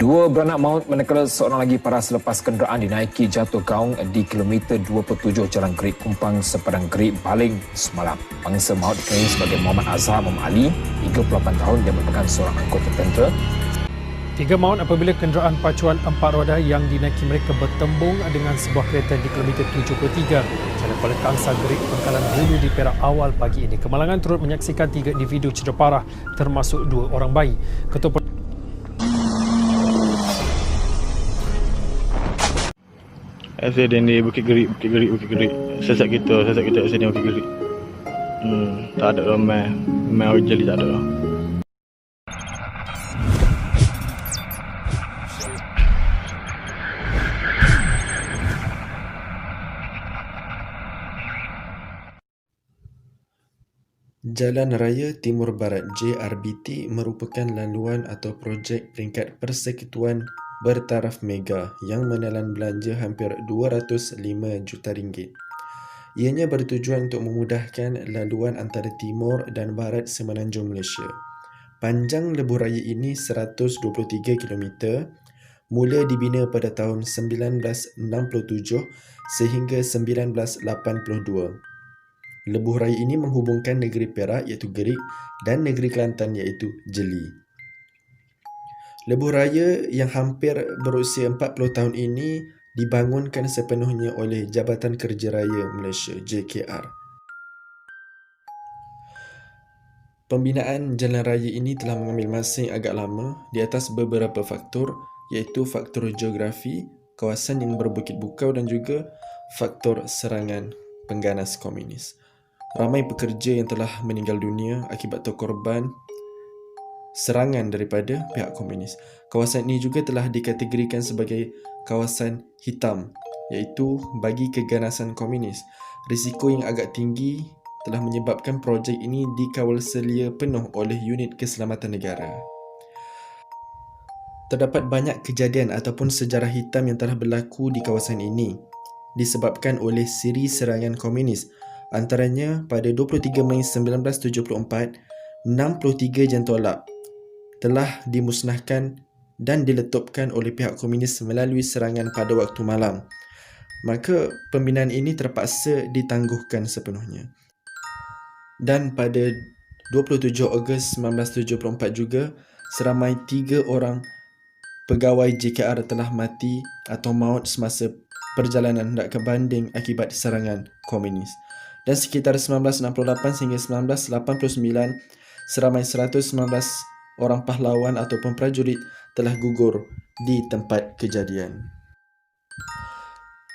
Dua beranak maut manakala seorang lagi paras selepas kenderaan dinaiki jatuh gaung di kilometer 27 Jalan Gerik Kumpang, Sepadang Gerik, Baling semalam. Bangsa maut dikenali sebagai Muhammad Azhar Muhammad Ali, 38 tahun, yang merupakan seorang anggota tentera. 3 maut apabila kenderaan pacuan 4 roda yang dinaiki mereka bertembung dengan sebuah kereta di kilometer 73 Jalan Kuala Kangsar Gerik, Pangkalan Hulu di Perak awal pagi ini. Kemalangan turut menyaksikan 3 individu cedera parah termasuk 2 orang bayi. Ketua Aksiden di Bukit Gerik. Sesat kita aksiden Bukit Gerik. Tak ada ramai hujan tak ada. Jalan Raya Timur Barat JRBT merupakan laluan atau projek peringkat Persekutuan Bertaraf Mega yang menelan belanja hampir 205 juta ringgit. Ianya bertujuan untuk memudahkan laluan antara timur dan barat semenanjung Malaysia. Panjang lebuh raya ini 123 km, mula dibina pada tahun 1967 sehingga 1982. Lebuh raya ini menghubungkan negeri Perak iaitu Gerik dan negeri Kelantan iaitu Jeli. Lebuh raya yang hampir berusia 40 tahun ini dibangunkan sepenuhnya oleh Jabatan Kerja Raya Malaysia JKR. Pembinaan jalan raya ini telah mengambil masa yang agak lama di atas beberapa faktor, iaitu faktor geografi, kawasan yang berbukit bukau dan juga faktor serangan pengganas komunis. Ramai pekerja yang telah meninggal dunia akibat korban serangan daripada pihak komunis. Kawasan ini juga telah dikategorikan sebagai kawasan hitam, iaitu bagi keganasan komunis. Risiko yang agak tinggi telah menyebabkan projek ini dikawal selia penuh oleh unit keselamatan negara. Terdapat banyak kejadian ataupun sejarah hitam yang telah berlaku di kawasan ini disebabkan oleh siri serangan komunis. Antaranya pada 23 Mei 1974, 63 jantolak telah dimusnahkan dan diletupkan oleh pihak komunis melalui serangan pada waktu malam. Maka pembinaan ini terpaksa ditangguhkan sepenuhnya. Dan pada 27 Ogos 1974 juga, seramai 3 orang pegawai JKR telah mati atau maut semasa perjalanan hendak ke Banding akibat serangan komunis. Dan sekitar 1968 hingga 1989, seramai 119 orang pahlawan ataupun prajurit telah gugur di tempat kejadian.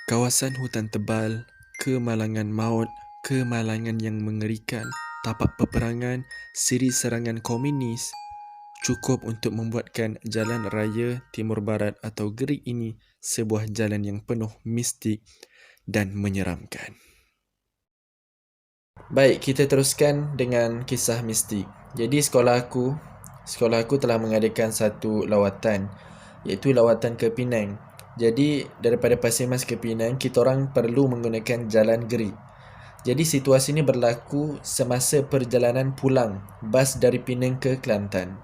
Kawasan hutan tebal, kemalangan maut, kemalangan yang mengerikan, tapak peperangan, siri serangan komunis cukup untuk membuatkan Jalan Raya Timur Barat atau Gerik ini sebuah jalan yang penuh mistik dan menyeramkan. Baik, kita teruskan dengan kisah mistik. Jadi sekolah aku telah mengadakan satu lawatan, iaitu lawatan ke Penang. Jadi daripada Pasir Mas ke Penang, kita orang perlu menggunakan Jalan Gerik. Jadi situasi ini berlaku semasa perjalanan pulang bas dari Penang ke Kelantan.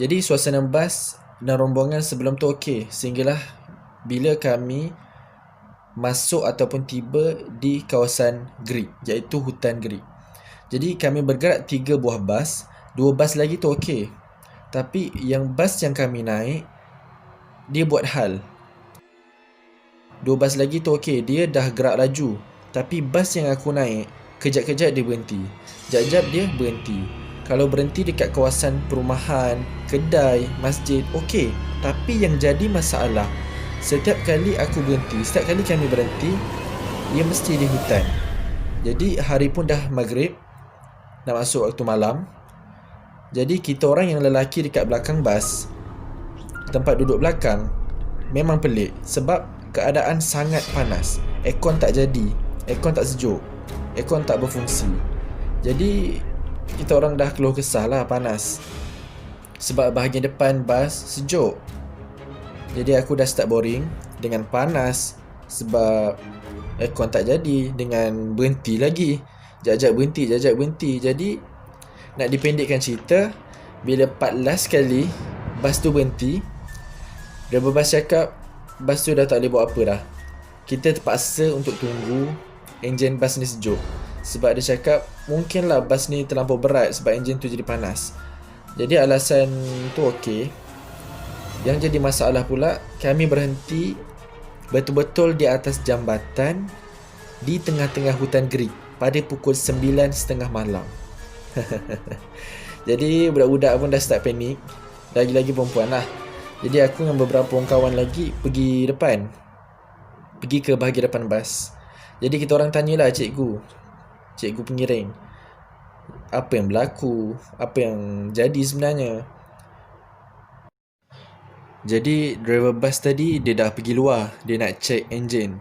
Jadi suasana bas dan rombongan sebelum tu okey, sehinggalah bila kami masuk ataupun tiba di kawasan Gerik, iaitu hutan Gerik. Jadi kami bergerak 3 buah bas, 2 bas lagi tu okey. Tapi yang bas yang kami naik, dia buat hal. 2 bas lagi tu okey, dia dah gerak laju. Tapi bas yang aku naik, kejap-kejap dia berhenti. Sekejap dia berhenti. Kalau berhenti dekat kawasan perumahan, kedai, masjid, okey. Tapi yang jadi masalah, setiap kali aku berhenti, setiap kali kami berhenti, ia mesti di hutan. Jadi hari pun dah maghrib, nak masuk waktu malam. Jadi kita orang yang lelaki dekat belakang bas, tempat duduk belakang, memang pelik sebab keadaan sangat panas. Aircon tak jadi, aircon tak sejuk, aircon tak berfungsi. Jadi kita orang dah keluh kesah lah panas, sebab bahagian depan bas sejuk. Jadi aku dah start boring dengan panas sebab aircon tak jadi, dengan berhenti lagi. Jap-jap berhenti. Jadi nak dipendekkan cerita, bila 14 kali bas tu berhenti. Driver bas cakap bas tu dah tak boleh buat apa dah. Kita terpaksa untuk tunggu enjin bas ni sejuk. Sebab dia cakap mungkinlah bas ni terlampau berat sebab enjin tu jadi panas. Jadi alasan tu okey. Yang jadi masalah pula, kami berhenti betul-betul di atas jambatan di tengah-tengah hutan gerik pada pukul 9.30 malam. Jadi budak-budak pun dah start panik. Lagi-lagi perempuan lah. Jadi aku dengan beberapa orang kawan lagi pergi depan. Pergi ke bahagian depan bas. Jadi kita orang tanyalah cikgu pengiring, apa yang berlaku, apa yang jadi sebenarnya. Jadi driver bas tadi dia dah pergi luar, dia nak check enjin.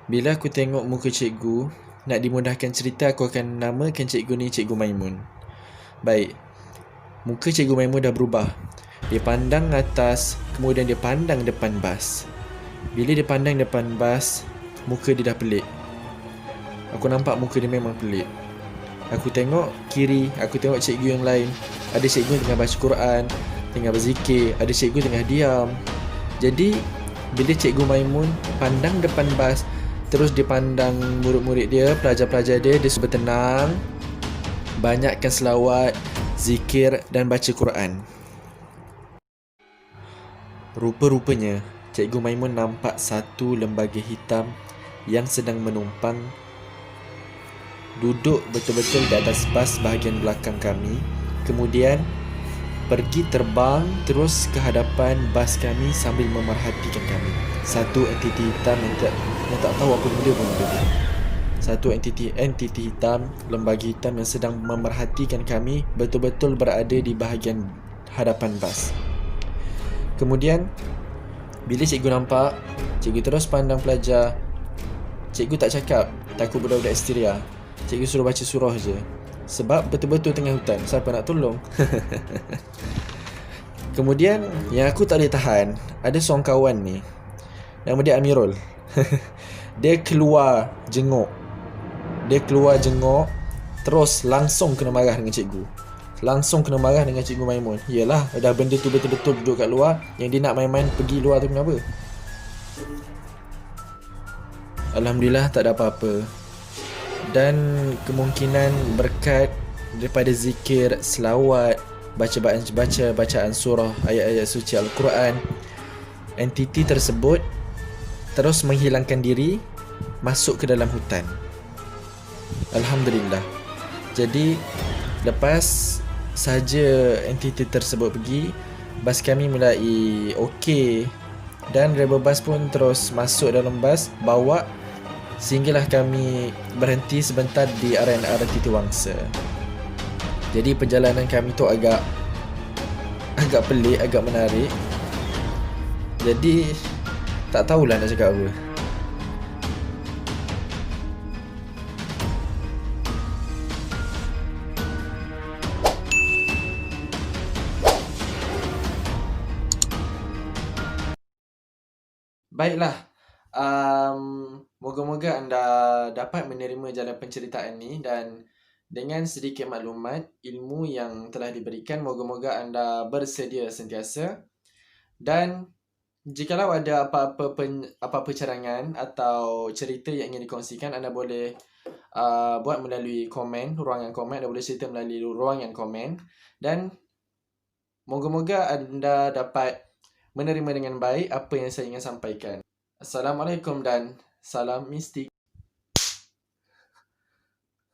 Bila aku tengok muka cikgu, nak dimudahkan cerita aku akan namakan cikgu ni Cikgu Maimun. Baik, muka Cikgu Maimun dah berubah. Dia pandang atas, kemudian dia pandang depan bas. Bila dia pandang depan bas, muka dia dah pelik. Aku nampak muka dia memang pelik. Aku tengok kiri, aku tengok cikgu yang lain. Ada cikgu tengah baca Quran, tengah berzikir, ada cikgu tengah diam. Jadi bila Cikgu Maimun pandang depan bas, terus dia pandang murid-murid dia, pelajar-pelajar dia, dia suruh bertenang, banyakkan selawat, zikir dan baca Quran. Rupa-rupanya Cikgu Maimun nampak satu lembaga hitam yang sedang menumpang duduk betul-betul di atas bas bahagian belakang kami. Kemudian pergi terbang terus ke hadapan bas kami sambil memerhatikan kami. Satu entiti hitam yang tak tahu apa benda pun dia. Satu entiti hitam, lembaga hitam yang sedang memerhatikan kami betul-betul berada di bahagian hadapan bas. Kemudian bila cikgu nampak, cikgu terus pandang pelajar. Cikgu tak cakap, takut budak-budak histeria. Cikgu suruh baca surah je. Sebab betul-betul tengah hutan, siapa nak tolong? Kemudian yang aku tak boleh tahan, ada seorang kawan ni, nama dia Amirul. Dia keluar jenguk, terus langsung kena marah dengan cikgu. Langsung kena marah dengan Cikgu Maimun. Yelah, dah benda tu betul-betul duduk kat luar, yang dia nak main-main pergi luar tu kenapa? Alhamdulillah tak ada apa-apa. Dan kemungkinan berkat daripada zikir, selawat, bacaan surah, ayat-ayat suci Al-Quran, entiti tersebut terus menghilangkan diri, masuk ke dalam hutan. Alhamdulillah. Jadi lepas saja entiti tersebut pergi, bas kami mulai okey, dan driver bas pun terus masuk dalam bas, bawa sehinggalah kami berhenti sebentar di area Titi Wangsa. Jadi perjalanan kami tu agak pelik, agak menarik. Jadi tak tahulah nak cakap apa. Baiklah, moga-moga anda dapat menerima jalan penceritaan ni, dan dengan sedikit maklumat, ilmu yang telah diberikan, moga-moga anda bersedia sentiasa. Dan jikalau ada apa-apa carangan atau cerita yang ingin dikongsikan, anda boleh buat melalui ruangan komen. Anda boleh cerita melalui ruangan komen. Dan moga-moga anda dapat menerima dengan baik apa yang saya ingin sampaikan. Assalamualaikum dan salam mistik.